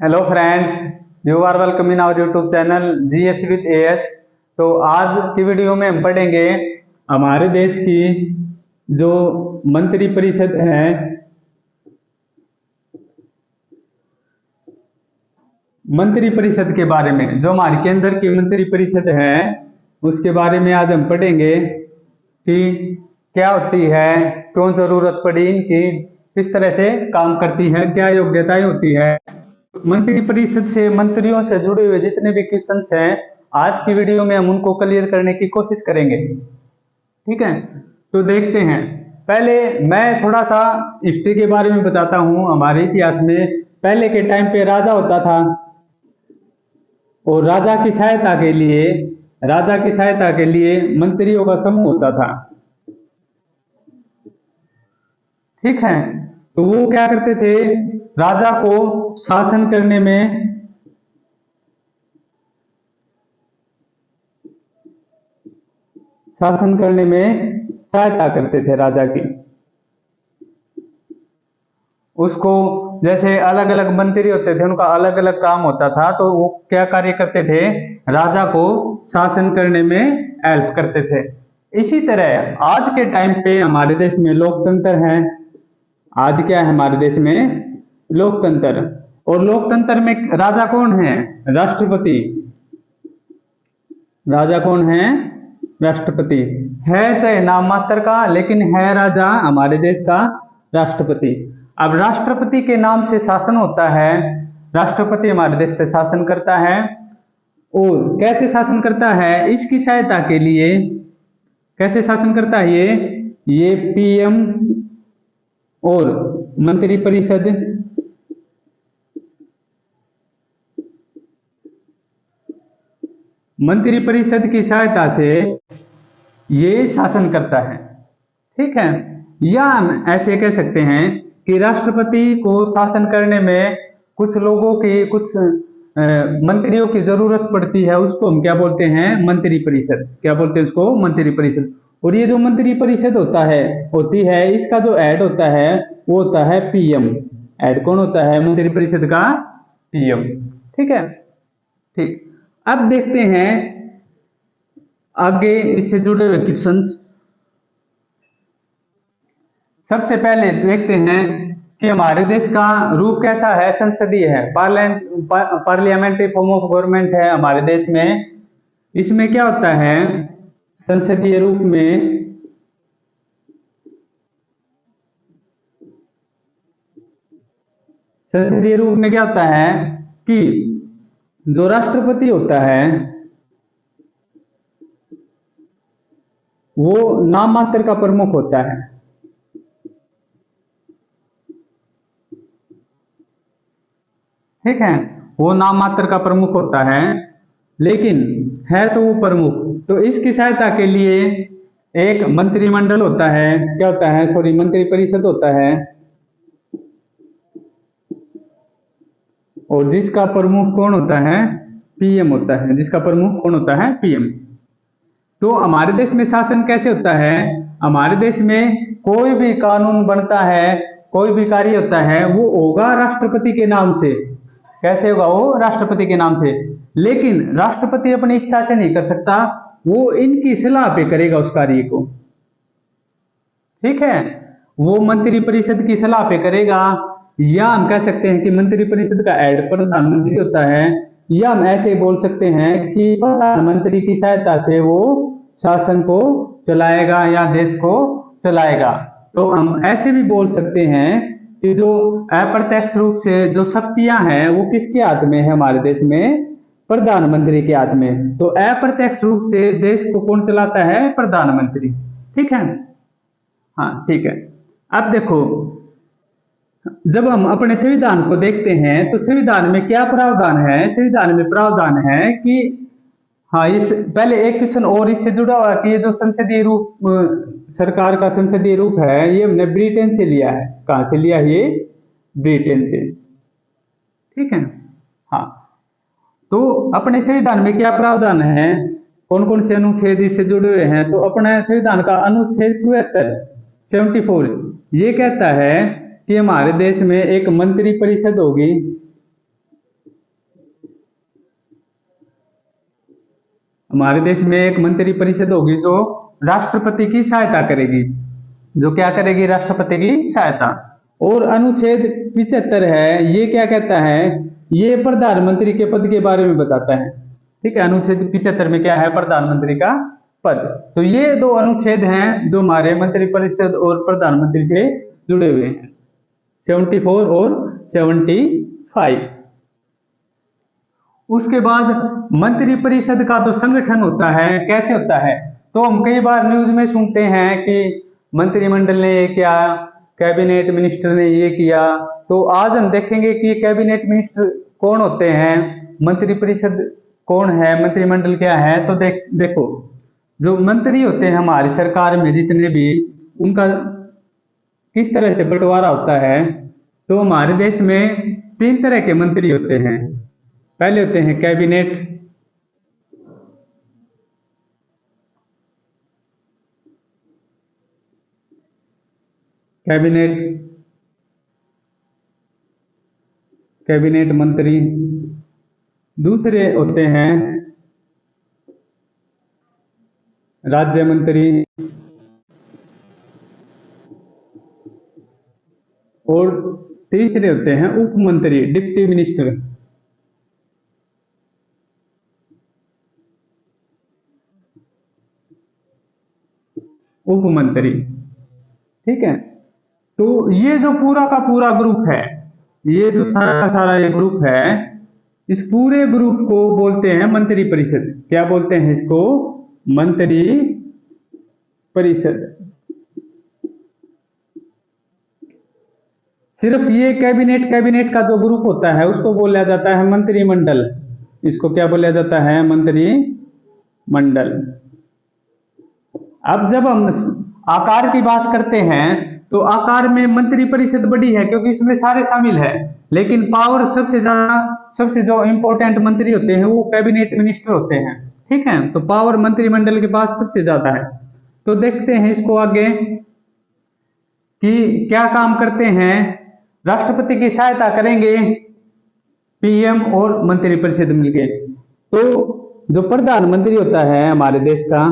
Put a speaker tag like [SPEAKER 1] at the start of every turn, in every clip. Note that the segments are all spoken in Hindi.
[SPEAKER 1] Hello friends, you are welcome in our YouTube channel GS with AS. तो आज की वीडियो में हम पढ़ेंगे हमारे देश की जो मंत्री परिषद है, मंत्री परिषद के बारे में। जो हमारे केंद्र की मंत्री परिषद है उसके बारे में आज हम पढ़ेंगे कि क्या होती है, क्यों जरूरत पड़ी इनकी, किस तरह से काम करती है, क्या योग्यताएं होती है। मंत्री परिषद से, मंत्रियों से जुड़े हुए जितने भी क्वेश्चंस हैं आज की वीडियो में हम उनको क्लियर करने की कोशिश करेंगे। ठीक है, तो देखते हैं। पहले मैं थोड़ा सा हिस्ट्री के बारे में बताता हूं। हमारे इतिहास में पहले के टाइम पे राजा होता था और राजा की सहायता के लिए मंत्रियों का समूह होता था। ठीक है, तो वो क्या करते थे, राजा को शासन करने में सहायता करते थे राजा की। उसको जैसे अलग अलग मंत्री होते थे, उनका अलग अलग काम होता था, तो वो क्या कार्य करते थे, राजा को शासन करने में हेल्प करते थे। इसी तरह आज के टाइम पे हमारे देश में लोकतंत्र है। आज क्या है हमारे देश में, लोकतंत्र। और लोकतंत्र में राजा कौन है, राष्ट्रपति। राजा कौन है, राष्ट्रपति है, चाहे नाम मात्र का, लेकिन है राजा हमारे देश का राष्ट्रपति। अब राष्ट्रपति के नाम से शासन होता है, राष्ट्रपति हमारे देश पे शासन करता है। और कैसे शासन करता है, इसकी सहायता के लिए कैसे शासन करता है ये पीएम और मंत्री परिषद, मंत्री परिषद की सहायता से ये शासन करता है। ठीक है, या हम ऐसे कह सकते हैं कि राष्ट्रपति को शासन करने में कुछ लोगों की, कुछ मंत्रियों की जरूरत पड़ती है, उसको हम क्या बोलते हैं, मंत्री परिषद। क्या बोलते हैं उसको, मंत्री परिषद। और ये जो मंत्री परिषद होती है, इसका जो हेड होता है वो होता है पीएम। हेड कौन होता है मंत्री परिषद का, पीएम। ठीक है, ठीक। अब देखते हैं आगे इससे जुड़े हुए क्वेश्चंस। सबसे पहले देखते हैं कि हमारे देश का रूप कैसा है, संसदीय है, पार्लियामेंट्री फॉर्म ऑफ गवर्नमेंट है हमारे देश में। इसमें क्या होता है, संसदीय रूप में क्या होता है कि जो राष्ट्रपति होता है वो नाम मात्र का प्रमुख होता है। ठीक है, वो नाम मात्र का प्रमुख होता है, लेकिन है तो वो प्रमुख। तो इसकी सहायता के लिए एक मंत्रिमंडल होता है, क्या होता है, सॉरी, मंत्री परिषद होता है, और जिसका प्रमुख कौन होता है, पीएम होता है। जिसका प्रमुख कौन होता है, पीएम। तो हमारे देश में शासन कैसे होता है, हमारे देश में कोई भी कानून बनता है, कोई भी कार्य होता है, वो होगा राष्ट्रपति के नाम से। कैसे होगा, वो राष्ट्रपति के नाम से। लेकिन राष्ट्रपति अपनी इच्छा से नहीं कर सकता, वो इनकी सलाह पे करेगा उस कार्य को। ठीक है, वो मंत्री परिषद की सलाह पे करेगा। या हम कह सकते हैं कि मंत्री परिषद का हेड प्रधानमंत्री होता है, या हम ऐसे बोल सकते हैं कि प्रधानमंत्री की सहायता से वो शासन को चलाएगा या देश को चलाएगा। तो हम ऐसे भी बोल सकते हैं कि जो अप्रत्यक्ष रूप से जो शक्तियां हैं वो किसके हाथ में है, हमारे देश में प्रधानमंत्री के हाथ में। तो अप्रत्यक्ष रूप से देश को कौन चलाता है, प्रधानमंत्री। ठीक है, हाँ ठीक है। अब देखो, जब हम अपने संविधान को देखते हैं तो संविधान में क्या प्रावधान है, संविधान में प्रावधान है कि, हाँ, इस पहले एक क्वेश्चन और इससे जुड़ा हुआ कि ये जो संसदीय रूप, सरकार का संसदीय रूप है, ये हमने ब्रिटेन से लिया है। कहां से लिया है, ये ब्रिटेन से। ठीक है, हाँ। तो अपने संविधान में क्या प्रावधान है, कौन कौन से अनुच्छेद इससे जुड़े हुए हैं। तो अपने संविधान का अनुच्छेद 74 ये कहता है कि हमारे देश में एक मंत्री परिषद होगी। हमारे देश में एक मंत्री परिषद होगी जो राष्ट्रपति की सहायता करेगी, जो क्या करेगी, राष्ट्रपति की सहायता। और अनुच्छेद 75 है, ये क्या कहता है, ये प्रधानमंत्री के पद के बारे में बताता है। ठीक है, अनुच्छेद 75 में क्या है, प्रधानमंत्री का पद। तो ये दो अनुच्छेद हैं जो हमारे मंत्रिपरिषद और प्रधानमंत्री से जुड़े हुए हैं, 74 और 75। उसके बाद मंत्रिपरिषद का जो संगठन होता है कैसे होता है, तो हम कई बार न्यूज में सुनते हैं कि मंत्रिमंडल ने ये किया, कैबिनेट मिनिस्टर ने ये किया। तो आज हम देखेंगे कि कैबिनेट मिनिस्टर कौन होते हैं, मंत्रिपरिषद कौन है, मंत्रिमंडल क्या है। तो देखो जो मंत्री होते हैं हमारी सरकार में जितने भी, उनका किस तरह से बंटवारा होता है। तो हमारे देश में 3 तरह के मंत्री होते हैं। पहले होते हैं कैबिनेट, कैबिनेट मंत्री। दूसरे होते हैं राज्य मंत्री, और तीसरे होते हैं उप मंत्री, डिप्टी मिनिस्टर। उप मंत्री, ठीक है। तो ये जो पूरा का पूरा ग्रुप है, ये जो सारा का सारा ये ग्रुप है, इस पूरे ग्रुप को बोलते हैं मंत्री परिषद। क्या बोलते हैं इसको, मंत्री परिषद। सिर्फ ये कैबिनेट का जो ग्रुप होता है उसको बोला जाता है मंत्रिमंडल। इसको क्या बोला जाता है, मंत्रिमंडल। अब जब हम आकार की बात करते हैं तो आकार में मंत्रिपरिषद बड़ी है क्योंकि इसमें सारे शामिल है, लेकिन पावर सबसे ज्यादा, सबसे जो इंपॉर्टेंट मंत्री होते हैं वो कैबिनेट मिनिस्टर होते हैं। ठीक है, तो पावर मंत्रिमंडल के पास सबसे ज्यादा है। तो देखते हैं इसको आगे कि क्या काम करते हैं। राष्ट्रपति की सहायता करेंगे पीएम और मंत्रिपरिषद मिलके। तो जो प्रधानमंत्री होता है हमारे देश का,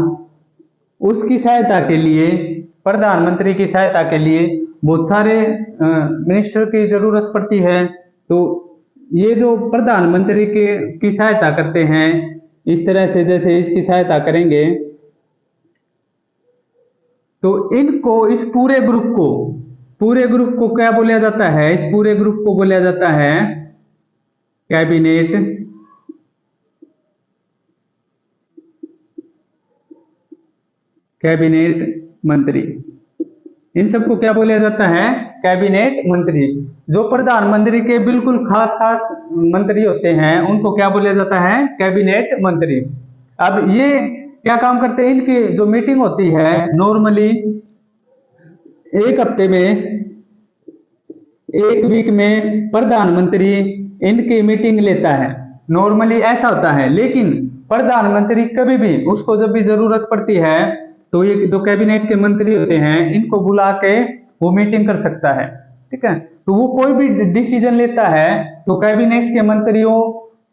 [SPEAKER 1] उसकी सहायता के लिए, प्रधानमंत्री की सहायता के लिए बहुत सारे मिनिस्टर की जरूरत पड़ती है। तो ये जो प्रधानमंत्री की सहायता करते हैं, इस तरह से जैसे इसकी सहायता करेंगे, तो इनको, इस पूरे ग्रुप को क्या बोला जाता है, इस पूरे ग्रुप को बोला जाता है कैबिनेट मंत्री। इन सबको क्या बोला जाता है, कैबिनेट मंत्री। जो प्रधानमंत्री के बिल्कुल खास मंत्री होते हैं उनको क्या बोला जाता है, कैबिनेट मंत्री। अब ये क्या काम करते हैं, इनकी जो मीटिंग होती है नॉर्मली एक हफ्ते में, एक वीक में प्रधानमंत्री इनकी मीटिंग लेता है, नॉर्मली ऐसा होता है। लेकिन प्रधानमंत्री कभी भी, उसको जब भी जरूरत पड़ती है तो ये जो कैबिनेट के मंत्री होते हैं इनको बुला के वो मीटिंग कर सकता है। ठीक है, तो वो कोई भी डिसीजन लेता है तो कैबिनेट के मंत्रियों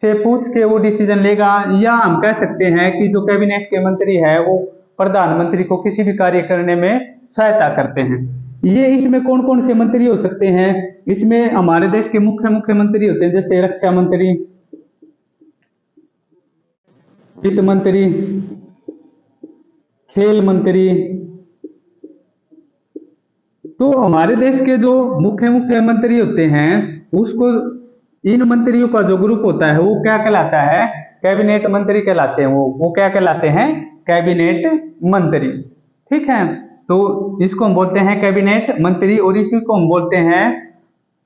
[SPEAKER 1] से पूछ के वो डिसीजन लेगा, या हम कह सकते हैं कि जो कैबिनेट के मंत्री है वो प्रधानमंत्री को किसी भी कार्य करने में सहायता करते हैं। ये इसमें कौन कौन से मंत्री हो सकते हैं, इसमें हमारे देश के मुख्य मंत्री होते हैं, जैसे रक्षा मंत्री, वित्त मंत्री, खेल मंत्री। तो हमारे देश के जो मुख्य मंत्री होते हैं, उसको, इन मंत्रियों का जो ग्रुप होता है वो क्या कहलाता है, कैबिनेट मंत्री कहलाते हैं। वो क्या कहलाते हैं, कैबिनेट मंत्री। ठीक है, तो इसको हम बोलते हैं कैबिनेट मंत्री, और इसी को हम बोलते हैं,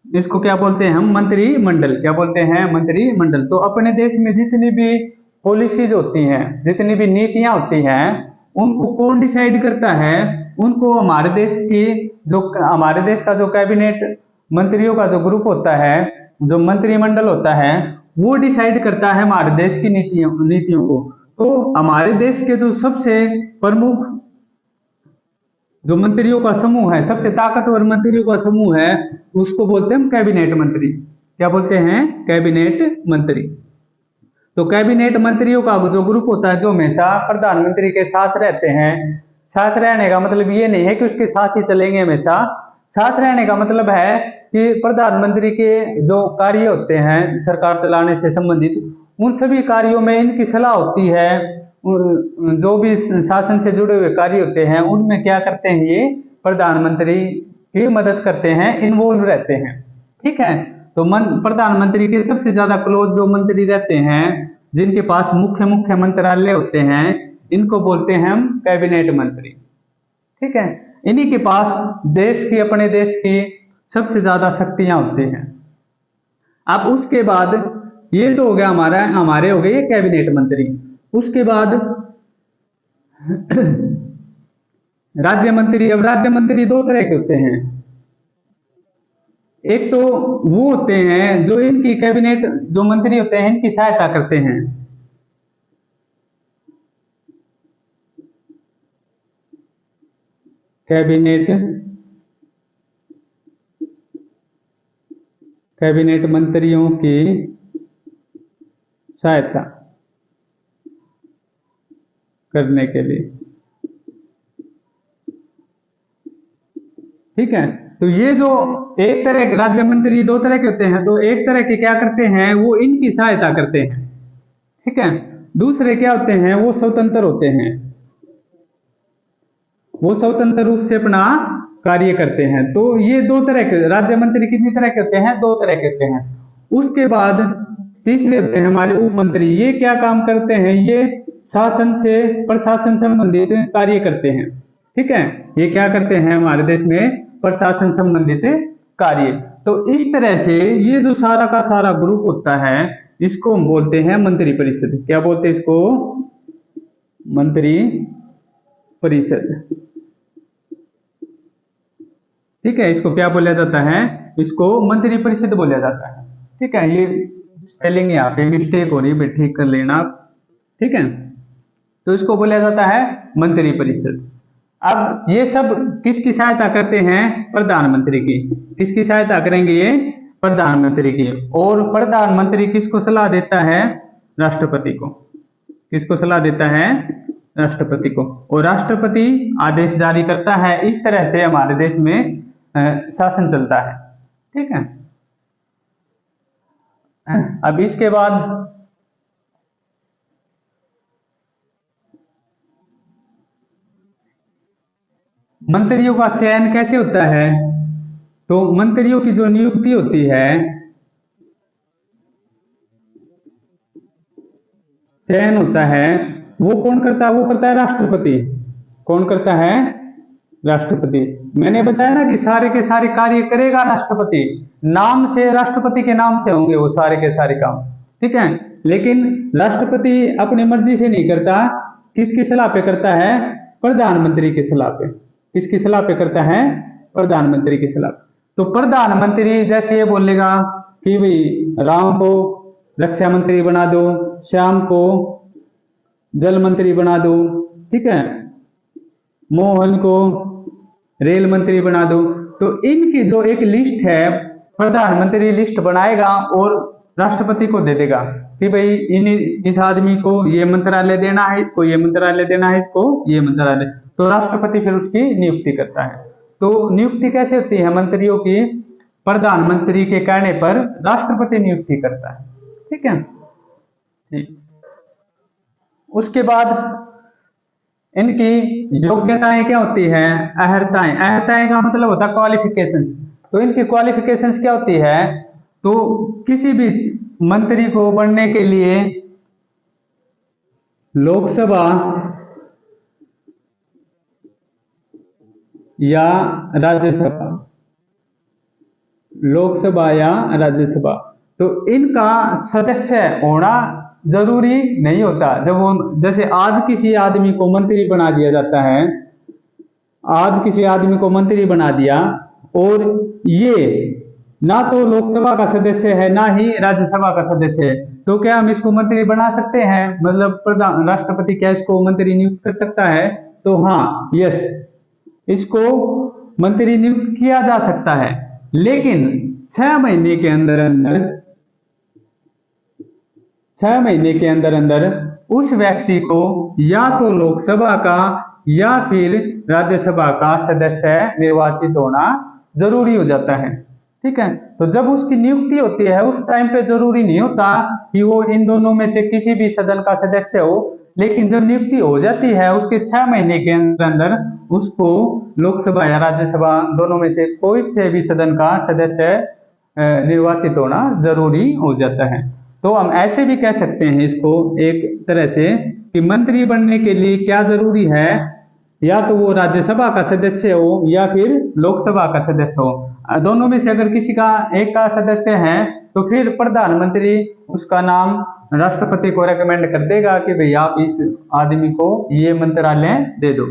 [SPEAKER 1] इसको क्या बोलते हैं हम, मंत्रिमंडल। क्या बोलते हैं, मंत्रिमंडल। तो अपने देश में जितनी भी पॉलिसीज होती हैं, जितनी भी नीतियां होती हैं, उनको कौन डिसाइड करता है, उनको हमारे देश का जो कैबिनेट मंत्रियों का जो ग्रुप होता है, जो मंत्रिमंडल होता है, वो डिसाइड करता है हमारे देश की नीतियों को। तो हमारे देश के जो सबसे प्रमुख जो मंत्रियों का समूह है, सबसे ताकतवर मंत्रियों का समूह है, उसको बोलते हैं कैबिनेट मंत्री। क्या बोलते हैं, कैबिनेट मंत्री। तो कैबिनेट मंत्रियों का जो ग्रुप होता है जो हमेशा प्रधानमंत्री के साथ रहते हैं, साथ रहने का मतलब ये नहीं है कि उसके साथ ही चलेंगे हमेशा, साथ रहने का मतलब है कि प्रधानमंत्री के जो कार्य होते हैं सरकार चलाने से संबंधित, उन सभी कार्यों में इनकी सलाह होती है। जो भी शासन से जुड़े हुए कार्य होते हैं उनमें क्या करते हैं, ये प्रधानमंत्री की मदद करते हैं, इन्वॉल्व रहते हैं। ठीक है, तो प्रधानमंत्री के सबसे ज्यादा क्लोज जो मंत्री रहते हैं, जिनके पास मुख्य मुख्य मंत्रालय होते हैं, इनको बोलते हैं हम कैबिनेट मंत्री। ठीक है, इन्हीं के पास देश की, अपने देश की सबसे ज्यादा शक्तियां होती हैं। अब उसके बाद ये तो हो गया हमारे हो गए ये कैबिनेट मंत्री। उसके बाद राज्य मंत्री। अब राज्य मंत्री दो तरह के होते हैं। एक तो वो होते हैं जो इनकी कैबिनेट जो मंत्री होते हैं इनकी सहायता करते हैं। कैबिनेट मंत्रियों की सहायता करने के लिए। ठीक है, तो ये जो एक तरह के राज्य मंत्री दो तरह के होते हैं, तो एक तरह के क्या करते हैं, वो इनकी सहायता करते हैं। ठीक है, दूसरे क्या होते हैं, वो स्वतंत्र होते हैं, वो स्वतंत्र रूप से अपना कार्य करते हैं। तो ये दो तरह के राज्य मंत्री कितनी तरह के होते हैं, दो तरह के होते हैं। उसके बाद तीसरे होते हैं हमारे उप मंत्री। ये क्या काम करते हैं, ये शासन से प्रशासन संबंधित कार्य करते हैं। ठीक है, ये क्या करते हैं, हमारे देश में प्रशासन संबंधित कार्य। तो इस तरह से ये जो सारा का सारा ग्रुप होता है, इसको हम बोलते हैं मंत्री परिषद। क्या बोलते हैं इसको, मंत्री परिषद। ठीक है, इसको क्या बोला जाता है, इसको मंत्री परिषद बोला जाता है। ठीक है, ये स्पेलिंग यहाँ पे मिस्टेक हो रही है, ठीक कर लेना। ठीक है, तो इसको बोला जाता है मंत्री परिषद। अब ये सब किसकी सहायता करते हैं, प्रधानमंत्री की। किसकी सहायता करेंगे, ये प्रधानमंत्री की। और प्रधानमंत्री किसको सलाह देता है, राष्ट्रपति को। किसको सलाह देता है, राष्ट्रपति को। और राष्ट्रपति आदेश जारी करता है। इस तरह से हमारे देश में शासन चलता है। ठीक है, अब इसके बाद मंत्रियों का चयन कैसे होता है। तो मंत्रियों की जो नियुक्ति होती है, चयन होता है, वो कौन करता है, वो करता है राष्ट्रपति। कौन करता है, राष्ट्रपति। मैंने बताया ना कि सारे के सारे कार्य करेगा राष्ट्रपति। नाम से राष्ट्रपति के नाम से होंगे वो सारे के सारे काम। ठीक है, लेकिन राष्ट्रपति अपनी मर्जी से नहीं करता, किसकी सलाह पे करता है, प्रधानमंत्री की सलाह पे। किसकी सलाह पे करता है, प्रधानमंत्री की सलाह। तो प्रधानमंत्री जैसे ये बोलेगा कि भाई राम को रक्षा मंत्री बना दो, श्याम को जल मंत्री बना दो, ठीक है, मोहन को रेल मंत्री बना दो। तो इनकी जो एक लिस्ट है, प्रधानमंत्री लिस्ट बनाएगा और राष्ट्रपति को दे देगा कि भाई इस आदमी को ये मंत्रालय देना है, इसको ये मंत्रालय देना है, इसको ये मंत्रालय। तो राष्ट्रपति फिर उसकी नियुक्ति करता है। तो नियुक्ति कैसे होती है मंत्रियों की, प्रधानमंत्री के कहने पर राष्ट्रपति नियुक्ति करता है। ठीक है, ठीक। उसके बाद इनकी योग्यताएं क्या होती है, अहर्ताएं। अहर्ताएं का मतलब होता है क्वालिफिकेशंस। तो इनकी क्वालिफिकेशंस क्या होती है, तो किसी भी मंत्री को बनने के लिए लोकसभा या राज्यसभा, लोकसभा या राज्यसभा, तो इनका सदस्य होना जरूरी नहीं होता। जब वो जैसे आज किसी आदमी को मंत्री बना दिया जाता है, आज किसी आदमी को मंत्री बना दिया और ये ना तो लोकसभा का सदस्य है ना ही राज्यसभा का सदस्य है, तो क्या हम इसको मंत्री बना सकते हैं, मतलब राष्ट्रपति क्या इसको मंत्री नियुक्त कर सकता है। तो हाँ, यस, इसको मंत्री नियुक्त किया जा सकता है, लेकिन 6 महीने के अंदर अंदर 6 महीने के अंदर अंदर उस व्यक्ति को या तो लोकसभा का या फिर राज्यसभा का सदस्य निर्वाचित होना जरूरी हो जाता है। ठीक है, तो जब उसकी नियुक्ति होती है उस टाइम पे जरूरी नहीं होता कि वो इन दोनों में से किसी भी सदन का सदस्य हो, लेकिन जब नियुक्ति हो जाती है उसके 6 महीने के अंदर अंदर उसको लोकसभा या राज्यसभा दोनों में से कोई से भी सदन का सदस्य निर्वाचित होना जरूरी हो जाता है। तो हम ऐसे भी कह सकते हैं इसको एक तरह से कि मंत्री बनने के लिए क्या जरूरी है, या तो वो राज्यसभा का सदस्य हो या फिर लोकसभा का सदस्य हो। दोनों में से अगर किसी का एक का सदस्य है तो फिर प्रधानमंत्री उसका नाम राष्ट्रपति को रेकमेंड कर देगा कि भाई आप इस आदमी को ये मंत्रालय दे दो।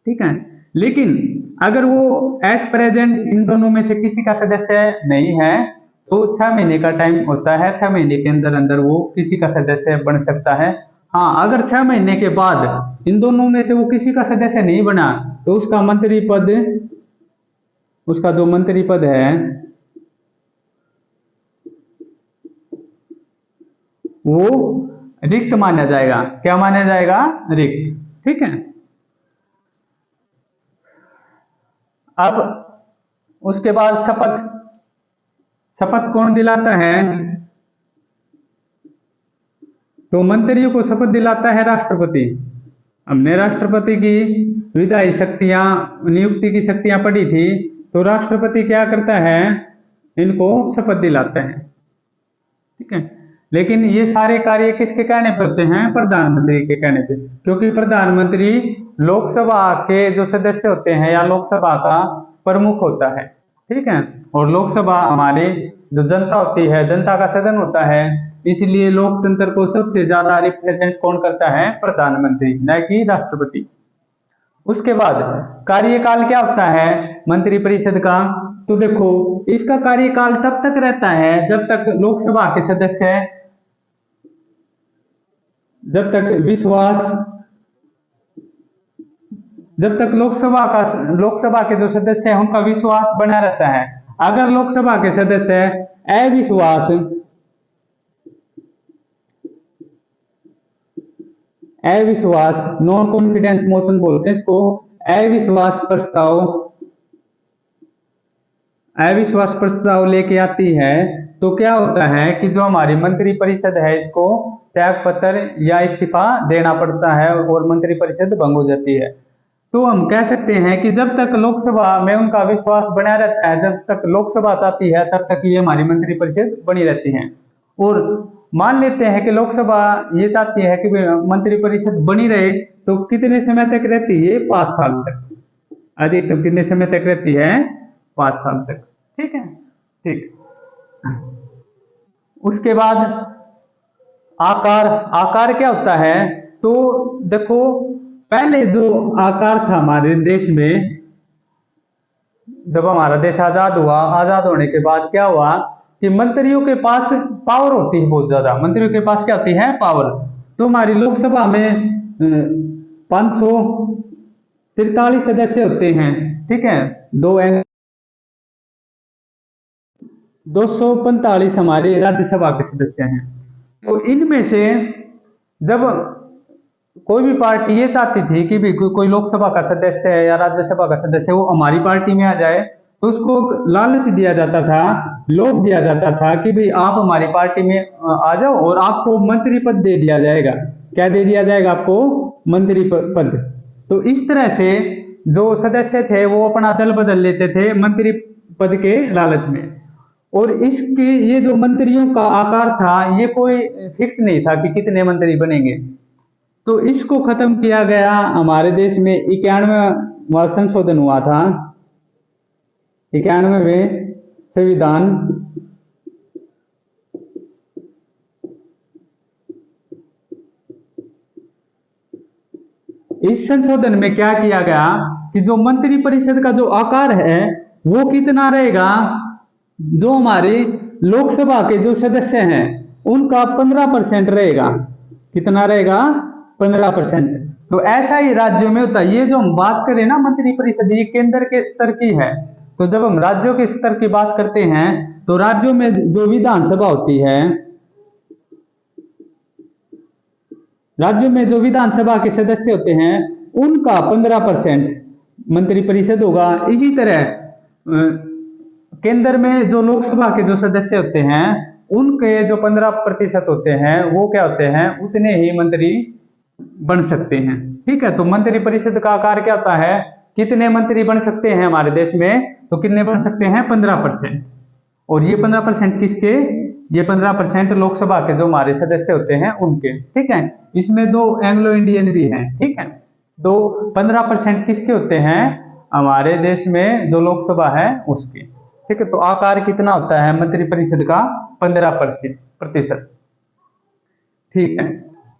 [SPEAKER 1] ठीक है, लेकिन अगर वो एट प्रेजेंट इन दोनों में से किसी का सदस्य नहीं है तो 6 महीने का टाइम होता है, 6 महीने के अंदर अंदर वो किसी का सदस्य बन सकता है। हाँ, अगर 6 महीने के बाद इन दोनों में से वो किसी का सदस्य नहीं बना तो उसका मंत्री पद, उसका जो मंत्री पद है वो रिक्त माना जाएगा। क्या माना जाएगा? रिक्त। ठीक है, अब उसके बाद शपथ, शपथ कौन दिलाता है? तो मंत्रियों को शपथ दिलाता है राष्ट्रपति। हमने राष्ट्रपति की विधायी शक्तियां, नियुक्ति की शक्तियां पढ़ी थी, तो राष्ट्रपति क्या करता है? इनको शपथ दिलाता है। ठीक है, लेकिन ये सारे कार्य किसके कहने पर होते हैं? प्रधानमंत्री के कहने पे, क्योंकि प्रधानमंत्री लोकसभा के जो सदस्य होते हैं या लोकसभा का प्रमुख होता है। ठीक है, और लोकसभा हमारे जो जनता होती है, जनता का सदन होता है, इसलिए लोकतंत्र को सबसे ज्यादा रिप्रेजेंट कौन करता है? प्रधानमंत्री, न कि राष्ट्रपति। उसके बाद कार्यकाल क्या होता है मंत्रिपरिषद का? तो देखो इसका कार्यकाल तब तक रहता है जब तक लोकसभा के सदस्य, जब तक विश्वास, जब तक लोकसभा के जो सदस्य हैं उनका विश्वास बना रहता है। अगर लोकसभा के सदस्य अविश्वास नॉन कॉन्फिडेंस मोशन बोलते हैं इसको, अविश्वास प्रस्ताव लेके आती है, तो क्या होता है कि जो हमारी मंत्रिपरिषद है इसको त्याग पत्र या इस्तीफा देना पड़ता है और मंत्रिपरिषद भंग हो जाती है। तो हम कह सकते हैं कि जब तक लोकसभा में उनका विश्वास बना रहता है, जब तक लोकसभा चाहती है तब तक ये हमारी मंत्रिपरिषद बनी रहती है। और मान लेते हैं कि लोकसभा ये चाहती है कि मंत्रिपरिषद बनी रहे, तो कितने समय तक रहती है? 5 साल तक। अधिकतम कितने समय तक रहती है? 5 साल तक। ठीक है, ठीक। उसके बाद आकार क्या होता है? तो देखो पहले जो आकार था हमारे देश में, जब हमारा देश आजाद हुआ, आजाद होने के बाद क्या हुआ कि मंत्रियों के पास पावर होती है बहुत ज्यादा। मंत्रियों के पास क्या होती है? पावर। तो हमारी लोकसभा में 543 सदस्य होते हैं। ठीक है, 245 हमारे राज्यसभा के सदस्य हैं। तो इनमें से जब कोई भी पार्टी ये चाहती थी कि भी कोई लोकसभा का सदस्य है या राज्यसभा का सदस्य वो हमारी पार्टी में आ जाए, तो उसको लालच दिया जाता था, लोभ दिया जाता था कि भाई आप हमारी पार्टी में आ जाओ और आपको मंत्री पद दे दिया जाएगा। क्या दे दिया जाएगा? आपको मंत्री पद। तो इस तरह से जो सदस्य थे वो अपना दल बदल लेते थे मंत्री पद के लालच में। और इसकी ये जो मंत्रियों का आकार था ये कोई फिक्स नहीं था कि कितने मंत्री बनेंगे। तो इसको खत्म किया गया हमारे देश में 91वां संशोधन हुआ था, 91वें संविधान। इस संशोधन में क्या किया गया कि जो मंत्रिपरिषद का जो आकार है वो कितना रहेगा? जो हमारे लोकसभा के जो सदस्य हैं उनका 15% रहेगा। कितना रहेगा? 15%। तो ऐसा ही राज्यों में होता है। ये जो हम बात करें ना मंत्रिपरिषद, ये केंद्र के स्तर की है। तो जब हम राज्यों के स्तर की बात करते हैं तो राज्यों में जो विधानसभा होती है, राज्यों में जो विधानसभा के सदस्य होते हैं उनका 15% मंत्रिपरिषद होगा। इसी तरह केंद्र में जो लोकसभा के जो सदस्य होते हैं उनके जो 15% होते हैं वो क्या होते हैं, उतने ही मंत्री बन सकते हैं। ठीक है, तो मंत्रिपरिषद का आकार क्या होता है, कितने मंत्री बन सकते हैं हमारे देश में, तो कितने बन सकते हैं 15%। और ये 15% किसके, ये 15% लोकसभा के जो हमारे सदस्य होते हैं उनके। ठीक है, इसमें दो एंग्लो इंडियन भी हैं। ठीक है, तो 15% किसके होते हैं, हमारे देश में जो लोकसभा है उसके। ठीक है, तो आकार कितना होता है मंत्रिपरिषद का, 15%। ठीक है,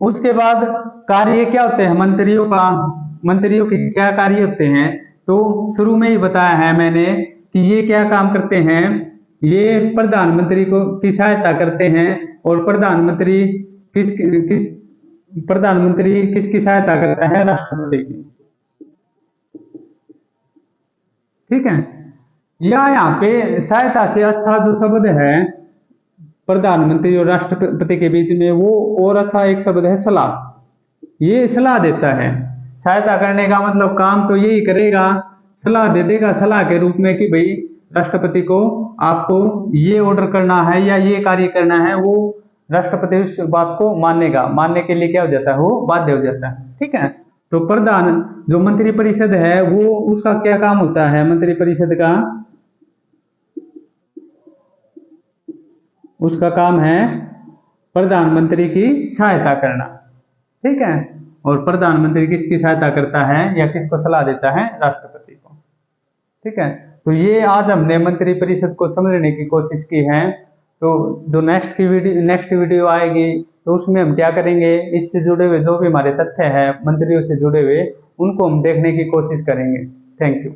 [SPEAKER 1] उसके बाद कार्य क्या होते हैं मंत्रियों का, मंत्रियों के क्या कार्य होते हैं, तो शुरू में ही बताया है मैंने कि ये क्या काम करते हैं, ये प्रधानमंत्री को की सहायता करते हैं। और प्रधानमंत्री किसकी सहायता करता है, राष्ट्रपति की। ठीक है, या यहाँ पे सहायता से अच्छा जो शब्द है प्रधानमंत्री और राष्ट्रपति के बीच में, वो और अच्छा एक शब्द है सलाह। ये सलाह देता है, सहायता करने का मतलब काम तो यही करेगा, सलाह दे देगा सलाह के रूप में कि भाई राष्ट्रपति को आपको ये ऑर्डर करना है या ये कार्य करना है, वो राष्ट्रपति उस बात को मानेगा, मानने के लिए क्या हो जाता है, वो बाध्य हो जाता है। ठीक है, तो प्रधान जो मंत्रिपरिषद है वो उसका क्या काम होता है, मंत्रिपरिषद का उसका काम है प्रधानमंत्री की सहायता करना। ठीक है, और प्रधानमंत्री किसकी सहायता करता है या किसको सलाह देता है, राष्ट्रपति को। ठीक है, तो ये आज हमने मंत्रिपरिषद को समझने की कोशिश की है। तो जो नेक्स्ट वीडियो आएगी तो उसमें हम क्या करेंगे, इससे जुड़े हुए जो भी हमारे तथ्य हैं मंत्रियों से जुड़े हुए, उनको हम देखने की कोशिश करेंगे। Thank you.